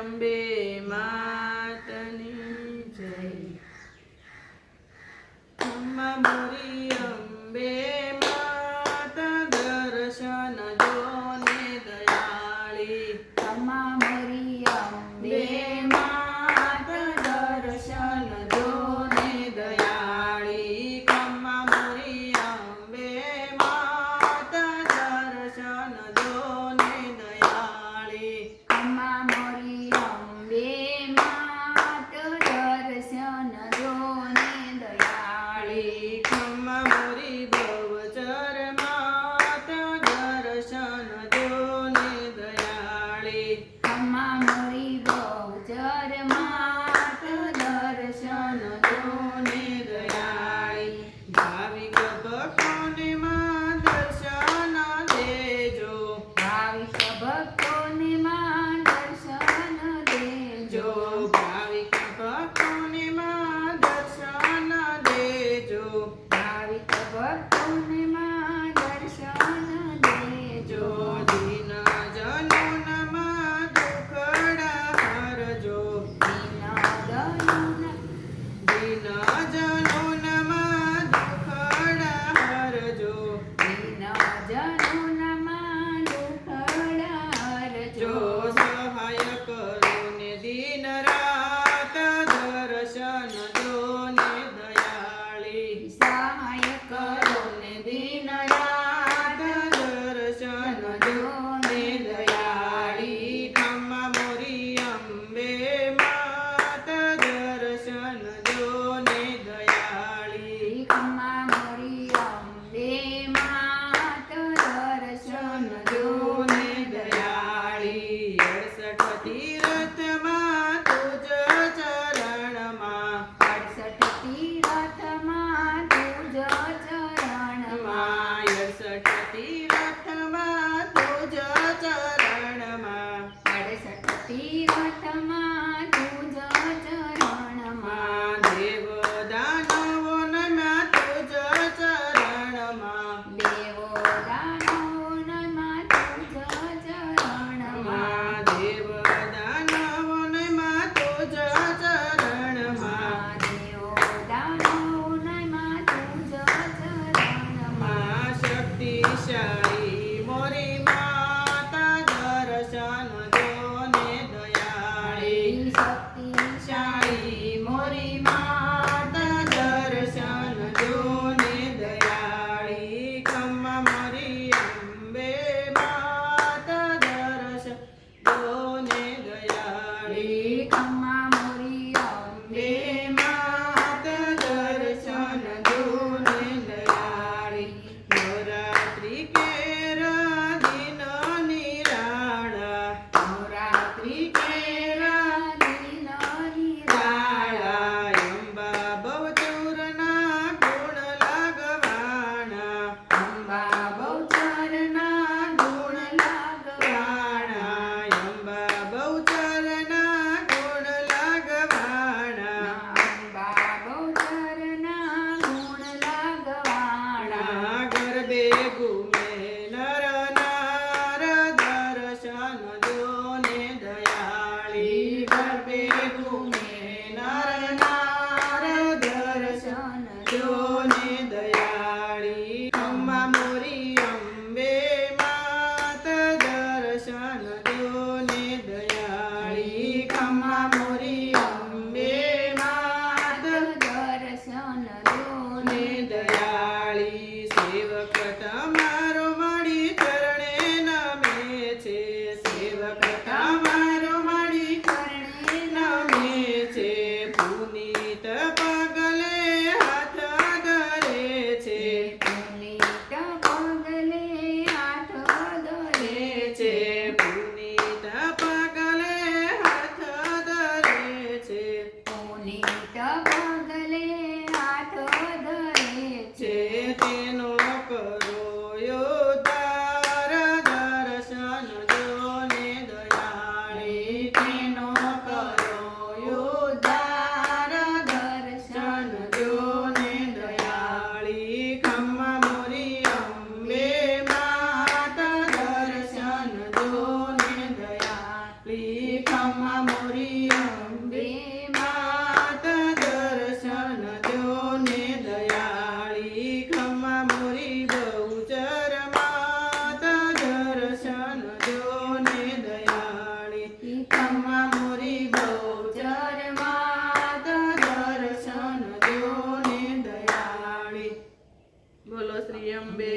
અંબે માતની જય. ખમ્મા મોરી અંબે માત દર્શન જોને દયાળી. ખમ્મા મોરી અંબે માત દર્શન જોને દયાળી. ખમ્મા મોરી અંબે માત દર્શન જોને દયાળી. ખમ્મા મોરી અંબે માત દર્શન જોને દયાળી. ખમ્મા મોરી બહુચર માત દર્શન જોને દયાળી. ખમ્મા મોરી બહુચર માત દર્શન જોને દયાળી. ભાવિક ભક્તોને માં દર્શન દેજો. ભાવિક ભક્તોને માં દર્શન દેજો. ભાવિક ભક્તોને માં દર્શન દેજો. ભાવિક ભક્તોને માં દર્શન દેજો. દીન જનોના માં દુખડા હરજો. દીન દયાળુ દીન જનોના માં દુખડા હરજો. દીન જનોના માં દુખડા જો હરજો. સહાય કરો ને દિન રાત દર્શન જોને દયાળી. સહાય કરો ને દિન રાત દર્શન જોને દયાળી. ખમ્મા મોરી અંબે માત દર્શન જોને દયાળી. ખમ્મા મોરી અંબે માત દર્શન જોને જોને દયાળી. 68 તીરથમાં તુજ ચરણમાં. 68 તીરથમાં તુજ ચરણમાં. 68 તીરથમાં તુજ ચરણમાં. 68 તીરથમાં તુજ ચરણમાં. દેવ દાનવોના તુજ ચરણમાં. દેવો દાનવોના તુજ ચરણમાં. દેવ દાનવોના તુજ ચરણમાં. દેવો દાનવોના તુજ ચરણમાં. શક્તિશાળી મોરી માતા દર્શન જોને દયા. ખમ્મા મોરી અંબે માત દર્શન દ્યો ને દયાળી ખમ્મા મોરી બહુચર માત દર્શન દ્યો ને દયાળી ખમ્મા મોરી બહુચર માત દર્શન દ્યો ને દયાળી. બોલો શ્રી અંબે